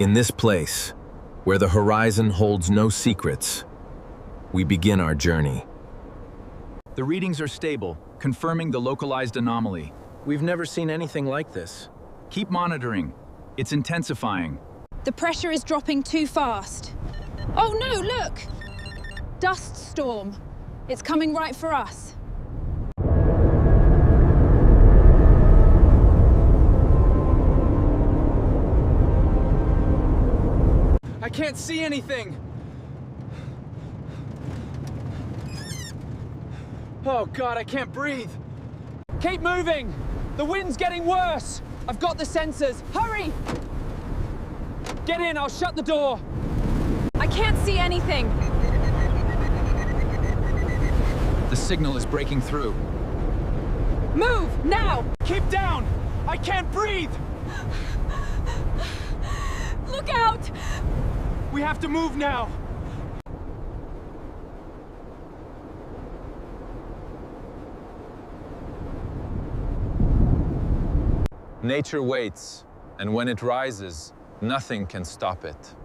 In this place, where the horizon holds no secrets, we begin our journey. The readings are stable, confirming the localized anomaly. We've never seen anything like this. Keep monitoring. It's intensifying. The pressure is dropping too fast. Oh no, look! Dust storm. It's coming right for us. I can't see anything! Oh God, I can't breathe! Keep moving! The wind's getting worse! I've got the sensors. Hurry! Get in, I'll shut the door. I can't see anything. The signal is breaking through. Move, now! Keep down! I can't breathe! Look out! We have to move now! Nature waits, and when it rises, nothing can stop it.